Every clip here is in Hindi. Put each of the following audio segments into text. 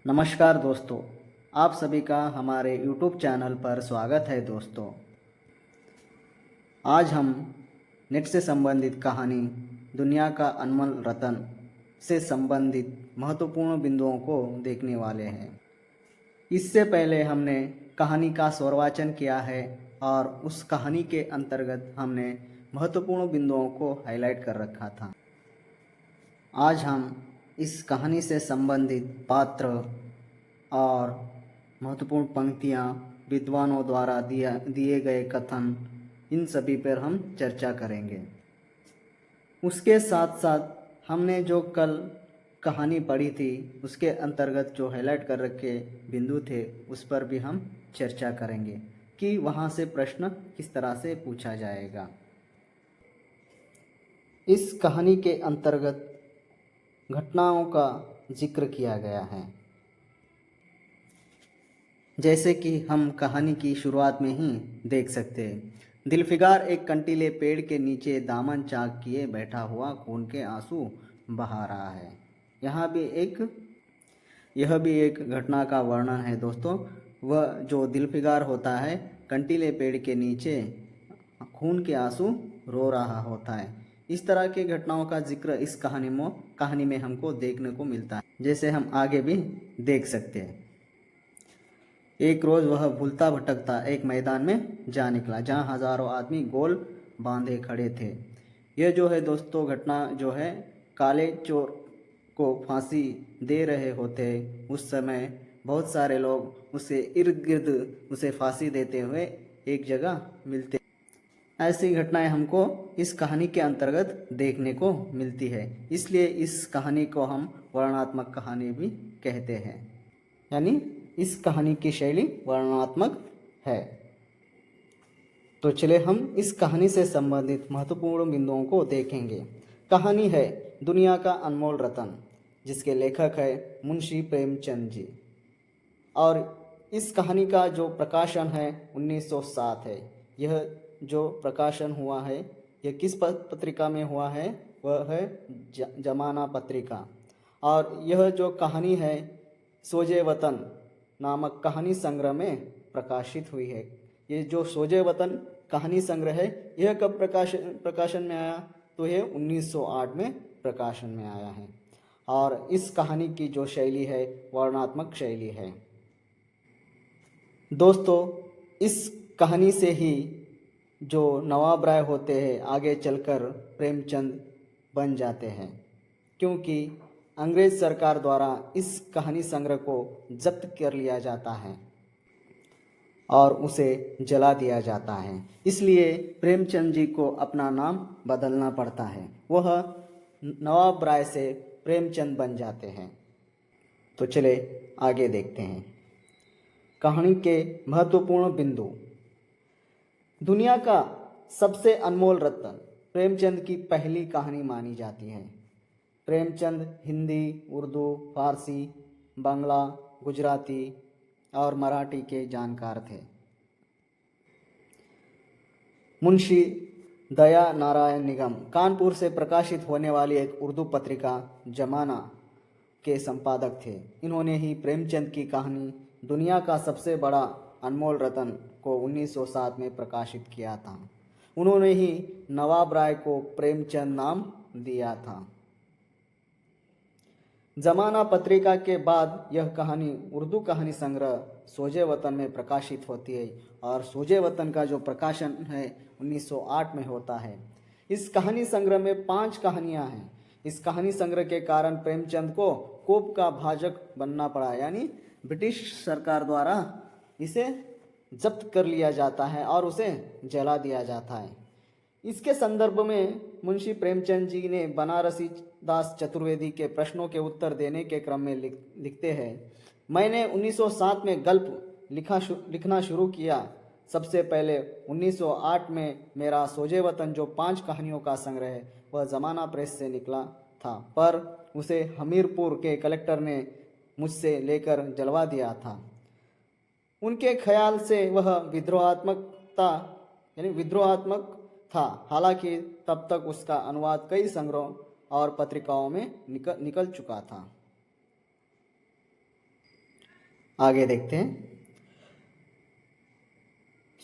नमस्कार दोस्तों, आप सभी का हमारे YouTube चैनल पर स्वागत है दोस्तों। आज हम नेट से संबंधित कहानी दुनिया का अनमोल रत्न से संबंधित महत्वपूर्ण बिंदुओं को देखने वाले हैं। इससे पहले हमने कहानी का स्वरवाचन किया है और उस कहानी के अंतर्गत हमने महत्वपूर्ण बिंदुओं को हाईलाइट कर रखा था। आज हम इस कहानी से संबंधित पात्र और महत्वपूर्ण पंक्तियाँ, विद्वानों द्वारा दिए गए कथन, इन सभी पर हम चर्चा करेंगे। उसके साथ साथ हमने जो कल कहानी पढ़ी थी उसके अंतर्गत जो हाईलाइट कर रखे बिंदु थे उस पर भी हम चर्चा करेंगे कि वहाँ से प्रश्न किस तरह से पूछा जाएगा। इस कहानी के अंतर्गत घटनाओं का जिक्र किया गया है। जैसे कि हम कहानी की शुरुआत में ही देख सकते हैं, दिलफिगार एक कंटीले पेड़ के नीचे दामन चाक किए बैठा हुआ खून के आंसू बहा रहा है। यह भी एक घटना का वर्णन है दोस्तों। वह जो दिलफिगार होता है कंटीले पेड़ के नीचे खून के आंसू रो रहा होता है। इस तरह की घटनाओं का जिक्र इस कहानी में हमको देखने को मिलता है, जैसे हम आगे भी देख सकते हैं। एक रोज़ वह भूलता भटकता एक मैदान में जा निकला जहाँ हजारों आदमी गोल बांधे खड़े थे। यह जो है दोस्तों घटना जो है, काले चोर को फांसी दे रहे होते उस समय बहुत सारे लोग उसे इर्द गिर्द उसे फांसी देते हुए एक जगह मिलते। ऐसी घटनाएं हमको इस कहानी के अंतर्गत देखने को मिलती है, इसलिए इस कहानी को हम वर्णनात्मक कहानी भी कहते हैं। यानी इस कहानी की शैली वर्णनात्मक है। तो चले हम इस कहानी से संबंधित महत्वपूर्ण बिंदुओं को देखेंगे। कहानी है दुनिया का अनमोल रत्न, जिसके लेखक है मुंशी प्रेमचंद जी। और इस कहानी का जो प्रकाशन है 1907 है। यह जो प्रकाशन हुआ है यह किस पत्रिका में हुआ है? वह है जमाना पत्रिका। और यह जो कहानी है सोजे वतन नामक कहानी संग्रह में प्रकाशित हुई है। ये जो सोजे वतन कहानी संग्रह है यह कब प्रकाशन में आया? तो यह 1908 में प्रकाशन में आया है। और इस कहानी की जो शैली है वर्णनात्मक शैली है। दोस्तों, इस कहानी से ही जो नवाब राय होते हैं आगे चलकर प्रेमचंद बन जाते हैं, क्योंकि अंग्रेज सरकार द्वारा इस कहानी संग्रह को जब्त कर लिया जाता है और उसे जला दिया जाता है। इसलिए प्रेमचंद जी को अपना नाम बदलना पड़ता है। वह नवाब राय से प्रेमचंद बन जाते हैं। तो चले आगे देखते हैं कहानी के महत्वपूर्ण बिंदु। दुनिया का सबसे अनमोल रत्न प्रेमचंद की पहली कहानी मानी जाती है। प्रेमचंद हिंदी, उर्दू, फारसी, बांग्ला, गुजराती और मराठी के जानकार थे। मुंशी दया नारायण निगम कानपुर से प्रकाशित होने वाली एक उर्दू पत्रिका जमाना के संपादक थे। इन्होंने ही प्रेमचंद की कहानी दुनिया का सबसे बड़ा अनमोल रत्न को 1907 में प्रकाशित किया था। उन्होंने ही नवाब राय को प्रेमचंद नाम दिया था। जमाना पत्रिका के बाद यह कहानी उर्दू कहानी संग्रह सोजे वतन में प्रकाशित होती है और सोजे वतन का जो प्रकाशन है 1908 में होता है। इस कहानी संग्रह में 5 कहानियां हैं। इस कहानी संग्रह के कारण प्रेमचंद को कोप का भाजक बनना पड़ा, यानी ब्रिटिश सरकार द्वारा इसे जब्त कर लिया जाता है और उसे जला दिया जाता है। इसके संदर्भ में मुंशी प्रेमचंद जी ने बनारसी दास चतुर्वेदी के प्रश्नों के उत्तर देने के क्रम में लिखते हैं, मैंने 1907 में गल्प लिखना शुरू किया। सबसे पहले 1908 में मेरा सोजे वतन जो 5 कहानियों का संग्रह है वह जमाना प्रेस से निकला था, पर उसे हमीरपुर के कलेक्टर ने मुझसे लेकर जलवा दिया था। उनके ख्याल से वह विद्रोहात्मक था। हालांकि तब तक उसका अनुवाद कई संग्रहों और पत्रिकाओं में निकल चुका था। आगे देखते हैं।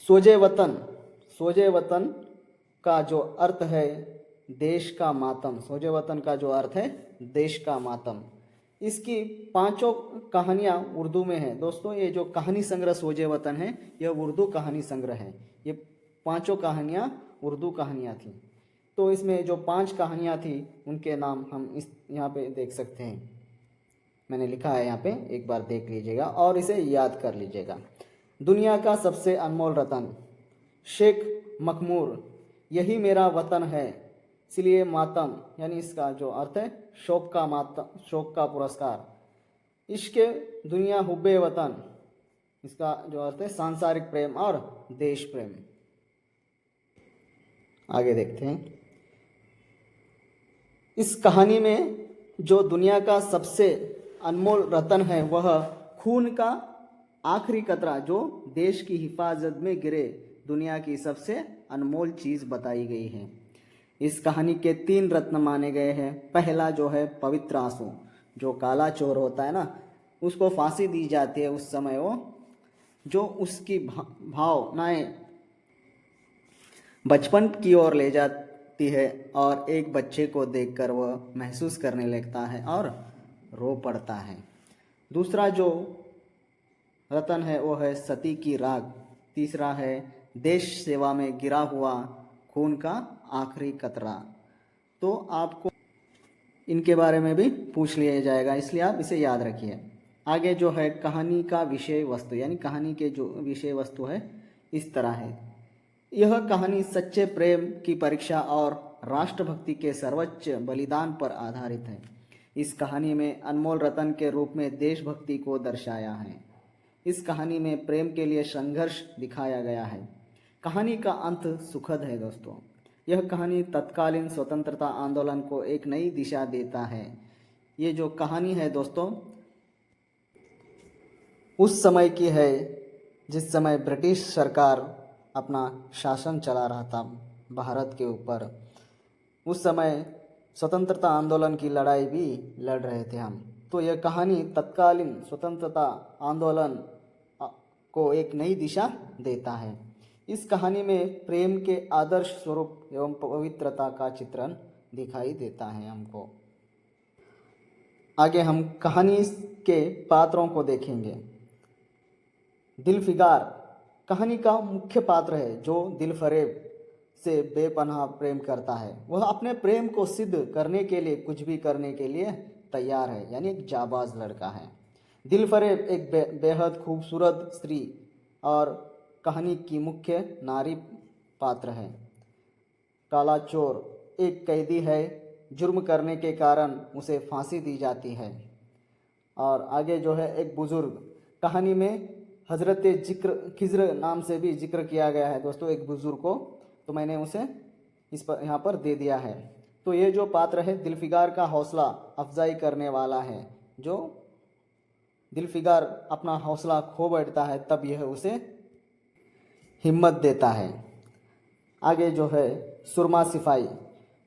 सोजे वतन, सोजे वतन का जो अर्थ है देश का मातम, सोजे वतन का जो अर्थ है देश का मातम। इसकी पांचों कहानियाँ उर्दू में हैं दोस्तों। ये जो कहानी संग्रह सोजे वतन है यह उर्दू कहानी संग्रह है। ये पांचों कहानियाँ उर्दू कहानियाँ थी। तो इसमें जो 5 कहानियाँ थी उनके नाम हम इस यहाँ पे देख सकते हैं। मैंने लिखा है यहाँ पे, एक बार देख लीजिएगा और इसे याद कर लीजिएगा। दुनिया का सबसे अनमोल रतन, शेख मखमूर, यही मेरा वतन है इसलिए मातम, यानी इसका जो अर्थ है शोक का मातम, शोक का पुरस्कार। इश्क दुनिया हुब्बे वतन, इसका जो अर्थ है सांसारिक प्रेम और देश प्रेम। आगे देखते हैं। इस कहानी में जो दुनिया का सबसे अनमोल रतन है वह खून का आखिरी कतरा जो देश की हिफाजत में गिरे दुनिया की सबसे अनमोल चीज़ बताई गई है। इस कहानी के 3 रत्न माने गए हैं। पहला जो है पवित्र आंसू, जो काला चोर होता है ना, उसको फांसी दी जाती है उस समय, वो जो उसकी भावनाएं बचपन की ओर ले जाती है और एक बच्चे को देखकर वह महसूस करने लगता है और रो पड़ता है। दूसरा जो रतन है वो है सती की राख। तीसरा है देश सेवा में गिरा हुआ खून का आखिरी कतरा। तो आपको इनके बारे में भी पूछ लिया जाएगा, इसलिए आप इसे याद रखिए। आगे जो है कहानी का विषय वस्तु, यानी कहानी के जो विषय वस्तु है इस तरह है। यह कहानी सच्चे प्रेम की परीक्षा और राष्ट्रभक्ति के सर्वोच्च बलिदान पर आधारित है। इस कहानी में अनमोल रतन के रूप में देशभक्ति को दर्शाया है। इस कहानी में प्रेम के लिए संघर्ष दिखाया गया है। कहानी का अंत सुखद है दोस्तों। यह कहानी तत्कालीन स्वतंत्रता आंदोलन को एक नई दिशा देता है। ये जो कहानी है दोस्तों उस समय की है जिस समय ब्रिटिश सरकार अपना शासन चला रहा था भारत के ऊपर। उस समय स्वतंत्रता आंदोलन की लड़ाई भी लड़ रहे थे हम। तो यह कहानी तत्कालीन स्वतंत्रता आंदोलन को एक नई दिशा देता है। इस कहानी में प्रेम के आदर्श स्वरूप एवं पवित्रता का चित्रण दिखाई देता है हमको। आगे हम कहानी के पात्रों को देखेंगे। दिलफिगार कहानी का मुख्य पात्र है जो दिलफरेब से बेपनाह प्रेम करता है। वह अपने प्रेम को सिद्ध करने के लिए कुछ भी करने के लिए तैयार है, यानी एक जाबाज लड़का है। दिलफरेब एक बेहद खूबसूरत स्त्री और कहानी की मुख्य नारी पात्र है। काला चोर एक कैदी है, जुर्म करने के कारण उसे फांसी दी जाती है। और आगे जो है एक बुजुर्ग, कहानी में हजरत खिज्र नाम से भी जिक्र किया गया है दोस्तों एक बुजुर्ग को, तो मैंने उसे इस पर यहाँ पर दे दिया है। तो ये जो पात्र है दिलफिगार का हौसला अफजाई करने वाला है। जो दिलफिगार अपना हौसला खो बैठता है तब यह उसे हिम्मत देता है। आगे जो है सुरमा सिपाही,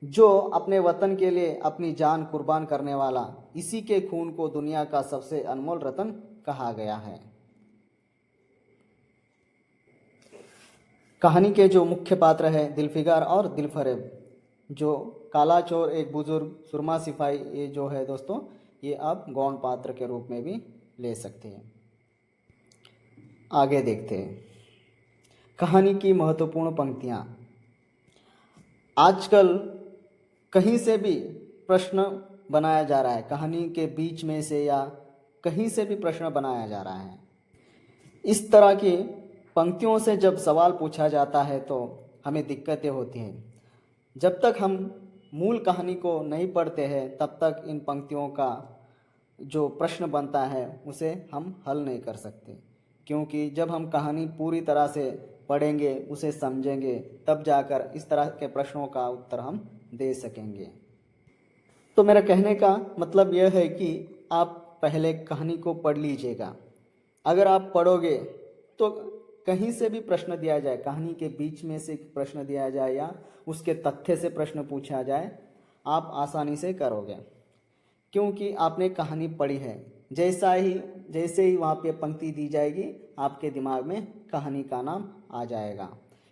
जो अपने वतन के लिए अपनी जान कुर्बान करने वाला, इसी के खून को दुनिया का सबसे अनमोल रतन कहा गया है। कहानी के जो मुख्य पात्र हैं दिलफिगार और दिलफरेब, जो काला चोर एक बुजुर्ग, सुरमा सिपाही, ये जो है दोस्तों ये आप गौण पात्र के रूप में भी ले सकते हैं। आगे देखते हैं कहानी की महत्वपूर्ण पंक्तियाँ। आजकल कहीं से भी प्रश्न बनाया जा रहा है, कहानी के बीच में से या कहीं से भी प्रश्न बनाया जा रहा है। इस तरह की पंक्तियों से जब सवाल पूछा जाता है तो हमें दिक्कतें होती हैं। जब तक हम मूल कहानी को नहीं पढ़ते हैं तब तक इन पंक्तियों का जो प्रश्न बनता है उसे हम हल नहीं कर सकते, क्योंकि जब हम कहानी पूरी तरह से पढ़ेंगे, उसे समझेंगे, तब जाकर इस तरह के प्रश्नों का उत्तर हम दे सकेंगे। तो मेरा कहने का मतलब यह है कि आप पहले कहानी को पढ़ लीजिएगा। अगर आप पढ़ोगे तो कहीं से भी प्रश्न दिया जाए, कहानी के बीच में से प्रश्न दिया जाए या उसके तथ्य से प्रश्न पूछा जाए, आप आसानी से करोगे, क्योंकि आपने कहानी पढ़ी है। जैसे ही वहाँ पे पंक्ति दी जाएगी आपके दिमाग में कहानी का नाम आ जाएगा।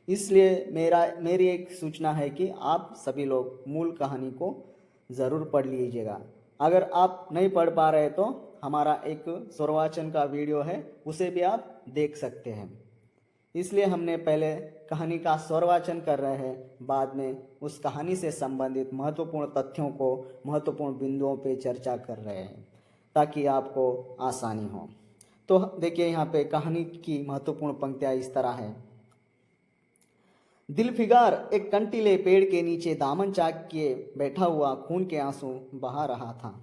इसलिए मेरी एक सूचना है कि आप सभी लोग मूल कहानी को ज़रूर पढ़ लीजिएगा। अगर आप नहीं पढ़ पा रहे तो हमारा एक स्वरवाचन का वीडियो है, उसे भी आप देख सकते हैं। इसलिए हमने पहले कहानी का स्वरवाचन कर रहे हैं, बाद में उस कहानी से संबंधित महत्वपूर्ण तथ्यों को महत्वपूर्ण बिंदुओं पे चर्चा कर रहे हैं ताकि आपको आसानी हो। तो देखिए यहाँ पे कहानी की महत्वपूर्ण पंक्तियाँ इस तरह है। दिलफिगार एक कंटीले पेड़ के नीचे दामन चाक किए बैठा हुआ खून के आंसू बहा रहा था।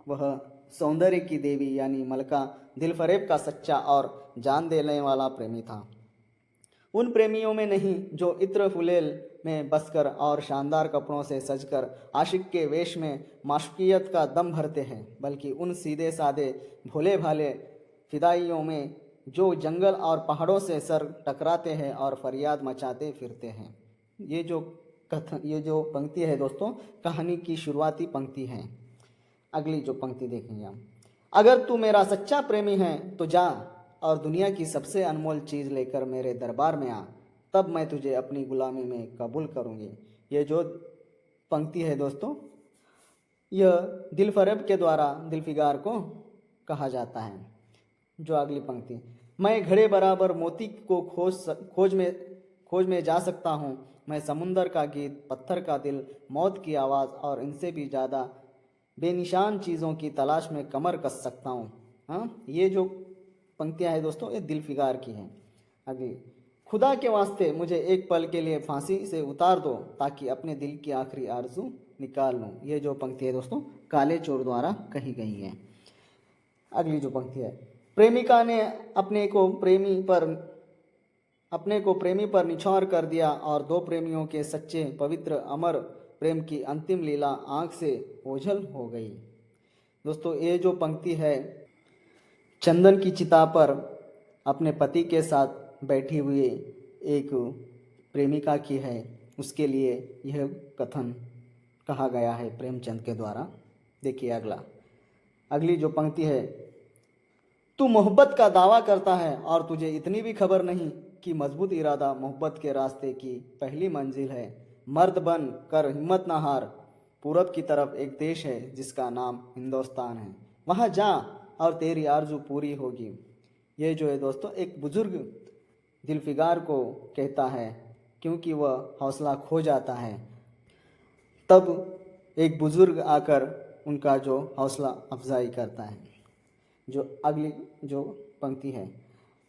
वह सौंदर्य की देवी यानी मलका दिलफरेब का सच्चा और जान देने वाला प्रेमी था। उन प्रेमियों में नहीं जो इत्र फुलेल में बसकर और शानदार कपड़ों से सजकर आशिक के वेश में माशूकियत का दम भरते हैं, बल्कि उन सीधे साधे भोले भाले फिदाइयों में जो जंगल और पहाड़ों से सर टकराते हैं और फरियाद मचाते फिरते हैं। ये जो पंक्ति है दोस्तों, कहानी की शुरुआती पंक्ति है। अगली जो पंक्ति देखेंगे हम, अगर तू मेरा सच्चा प्रेमी है तो जा और दुनिया की सबसे अनमोल चीज़ लेकर मेरे दरबार में आ, तब मैं तुझे अपनी गुलामी में कबूल करूँगी। ये जो पंक्ति है दोस्तों, यह दिलफरेब के द्वारा दिलफिगार को कहा जाता है। जो अगली पंक्ति, मैं घड़े बराबर मोती को खोज में जा सकता हूँ, मैं समुंदर का गीत, पत्थर का दिल, मौत की आवाज़ और इनसे भी ज़्यादा बेनिशान चीज़ों की तलाश में कमर कस सकता हूँ। हाँ, ये जो पंक्तियाँ हैं दोस्तों, ये दिलफिगार की हैं। अगली, खुदा के वास्ते मुझे एक पल के लिए फांसी से उतार दो ताकि अपने दिल की आखिरी आरज़ू निकाल लूँ। ये जो पंक्ति है दोस्तों, काले चोर द्वारा कही गई है। अगली जो पंक्ति है, प्रेमिका ने अपने को प्रेमी पर निछावर कर दिया और दो प्रेमियों के सच्चे पवित्र अमर प्रेम की अंतिम लीला आँख से ओझल हो गई। दोस्तों ये जो पंक्ति है, चंदन की चिता पर अपने पति के साथ बैठी हुई एक प्रेमिका की है, उसके लिए यह कथन कहा गया है प्रेमचंद के द्वारा। देखिए अगली जो पंक्ति है, तू मोहब्बत का दावा करता है और तुझे इतनी भी खबर नहीं कि मजबूत इरादा मोहब्बत के रास्ते की पहली मंजिल है। मर्द बन कर हिम्मत ना हार, पूरब की तरफ एक देश है जिसका नाम हिंदुस्तान है, वहाँ जा और तेरी आरजू पूरी होगी। ये जो है दोस्तों, एक बुजुर्ग दिलफिगार को कहता है, क्योंकि वह हौसला खो जाता है, तब एक बुजुर्ग आकर उनका जो हौसला अफजाई करता है। जो अगली जो पंक्ति है,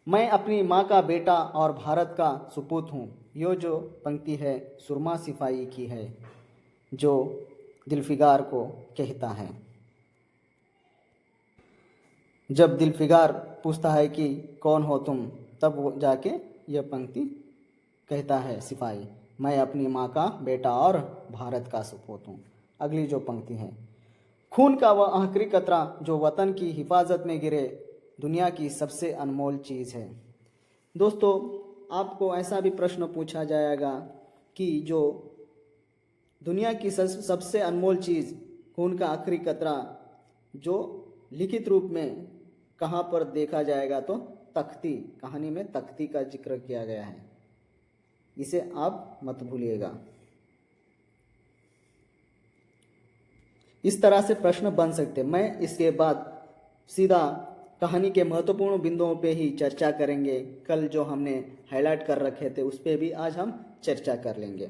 मैं अपनी माँ का बेटा और भारत का सुपूत हूँ। यो जो पंक्ति है सुरमा सिपाही की है, जो दिलफिगार को कहता है। जब दिलफिगार पूछता है कि कौन हो तुम, तब वो जाके यह पंक्ति कहता है सिपाही, मैं अपनी माँ का बेटा और भारत का सुपूत हूँ। अगली जो पंक्ति है, खून का वह आखिरी कतरा जो वतन की हिफाजत में गिरे, दुनिया की सबसे अनमोल चीज़ है। दोस्तों आपको ऐसा भी प्रश्न पूछा जाएगा कि जो दुनिया की सबसे अनमोल चीज़, खून का आखिरी कतरा, जो लिखित रूप में कहाँ पर देखा जाएगा, तो तख्ती, कहानी में तख्ती का जिक्र किया गया है। इसे आप मत भूलिएगा। इस तरह से प्रश्न बन सकते। मैं इसके बाद सीधा कहानी के महत्वपूर्ण बिंदुओं पे ही चर्चा करेंगे। कल जो हमने हाईलाइट कर रखे थे उस पे भी आज हम चर्चा कर लेंगे।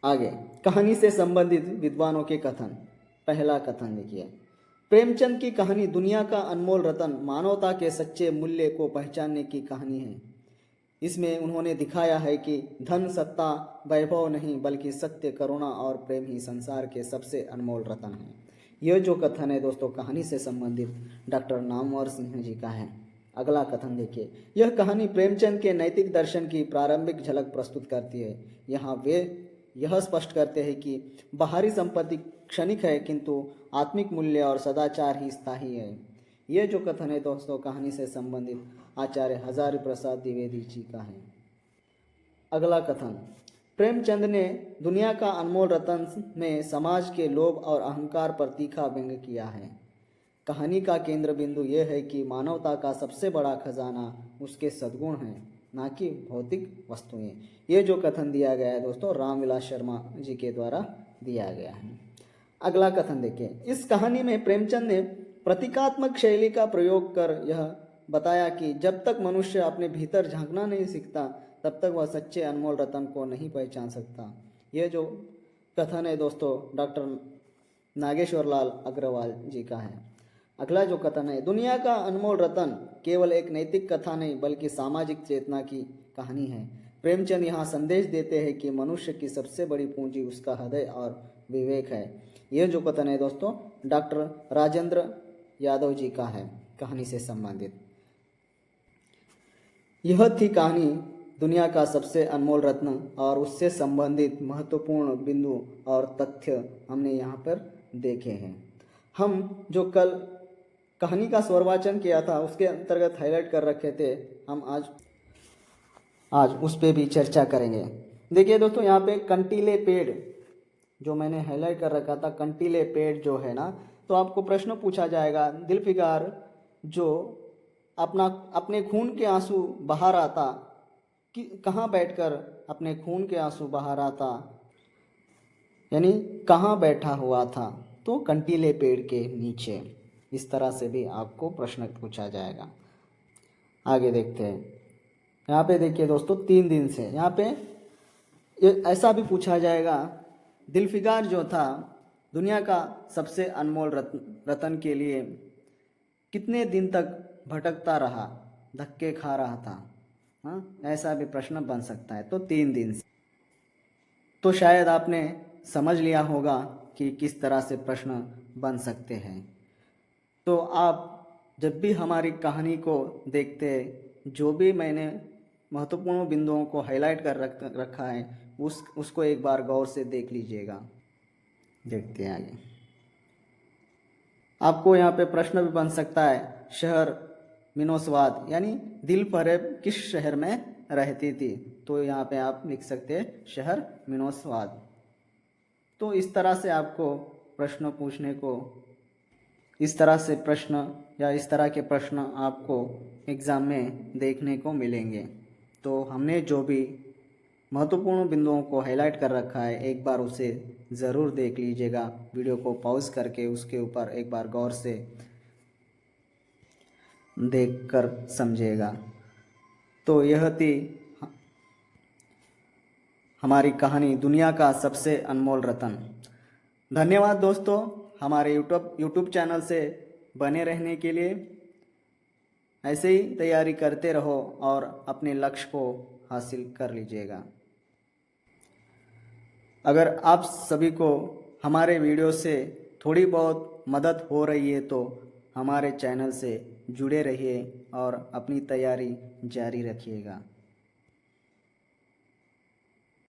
आगे कहानी से संबंधित विद्वानों के कथन। पहला कथन देखिए, प्रेमचंद की कहानी दुनिया का अनमोल रतन, मानवता के सच्चे मूल्य को पहचानने की कहानी है। इसमें उन्होंने दिखाया है कि धन, सत्ता, वैभव नहीं, बल्कि सत्य, करुणा और प्रेम ही संसार के सबसे अनमोल रतन हैं। यह जो कथन है दोस्तों कहानी से संबंधित डॉक्टर नामवर सिंह जी का है। अगला कथन देखिए, यह कहानी प्रेमचंद के नैतिक दर्शन की प्रारंभिक झलक प्रस्तुत करती है। यहाँ वे यह स्पष्ट करते हैं कि बाहरी संपत्ति क्षणिक है, किंतु आत्मिक मूल्य और सदाचार ही स्थायी है। ये जो कथन है दोस्तों कहानी से संबंधित आचार्य हजारी प्रसाद द्विवेदी जी का है। अगला कथन, प्रेमचंद ने दुनिया का अनमोल रतन में समाज के लोभ और अहंकार पर तीखा व्यंग्य किया है। कहानी का केंद्र बिंदु ये है कि मानवता का सबसे बड़ा खजाना उसके सद्गुण हैं, ना कि भौतिक वस्तुएं। ये जो कथन दिया गया है दोस्तों, रामविलास शर्मा जी के द्वारा दिया गया है। अगला कथन देखिए, इस कहानी में प्रेमचंद ने प्रतीकात्मक शैली का प्रयोग कर यह बताया कि जब तक मनुष्य अपने भीतर झांकना नहीं सीखता तब तक वह सच्चे अनमोल रतन को नहीं पहचान सकता। यह जो कथन है दोस्तों, डॉक्टर नागेश्वर लाल अग्रवाल जी का है। अगला जो कथन है, दुनिया का अनमोल रतन केवल एक नैतिक कथा नहीं बल्कि सामाजिक चेतना की कहानी है। प्रेमचंद यहाँ संदेश देते हैं कि मनुष्य की सबसे बड़ी पूंजी उसका हृदय और विवेक है। यह जो कथन है दोस्तों, डॉक्टर राजेंद्र यादव जी का है, कहानी से संबंधित। यह थी कहानी दुनिया का सबसे अनमोल रत्न और उससे संबंधित महत्वपूर्ण बिंदु और तथ्य हमने यहाँ पर देखे हैं। हम जो कल कहानी का स्वरवाचन किया था उसके अंतर्गत हाईलाइट कर रखे थे, हम आज उस पर भी चर्चा करेंगे। देखिए दोस्तों, यहाँ पे कंटीले पेड़ जो मैंने हाईलाइट कर रखा था, कंटीले पेड़ जो है ना, तो आपको प्रश्न पूछा जाएगा, दिलफिगार जो अपने खून के आंसू बहा रहा था कि कहाँ बैठकर अपने खून के आंसू बहा रहा था, यानी कहाँ बैठा हुआ था, तो कंटीले पेड़ के नीचे। इस तरह से भी आपको प्रश्न पूछा जाएगा। आगे देखते हैं। यहाँ पे देखिए दोस्तों, 3 दिन से यहाँ पे ऐसा भी पूछा जाएगा, दिलफिगार जो था दुनिया का सबसे अनमोल रतन के लिए कितने दिन तक भटकता रहा, धक्के खा रहा था। हाँ, ऐसा भी प्रश्न बन सकता है। तो 3 दिन से, तो शायद आपने समझ लिया होगा कि किस तरह से प्रश्न बन सकते हैं। तो आप जब भी हमारी कहानी को देखते, जो भी मैंने महत्वपूर्ण बिंदुओं को हाईलाइट कर रखा है उसको एक बार गौर से देख लीजिएगा। देखते हैं आगे। आपको यहाँ पे प्रश्न भी बन सकता है, शहर मिनोस्वाद यानी दिलफरेब किस शहर में रहती थी, तो यहाँ पे आप लिख सकते हैं शहर मिनोस्वाद। तो इस तरह से आपको प्रश्न पूछने को, इस तरह से प्रश्न या इस तरह के प्रश्न आपको एग्ज़ाम में देखने को मिलेंगे। तो हमने जो भी महत्वपूर्ण बिंदुओं को हाईलाइट कर रखा है, एक बार उसे ज़रूर देख लीजिएगा। वीडियो को पॉज करके उसके ऊपर एक बार गौर से देखकर समझिएगा। तो यह थी हमारी कहानी दुनिया का सबसे अनमोल रतन। धन्यवाद दोस्तों, हमारे यूट्यूब चैनल से बने रहने के लिए। ऐसे ही तैयारी करते रहो और अपने लक्ष्य को हासिल कर लीजिएगा। अगर आप सभी को हमारे वीडियो से थोड़ी बहुत मदद हो रही है तो हमारे चैनल से जुड़े रहिए और अपनी तैयारी जारी रखिएगा।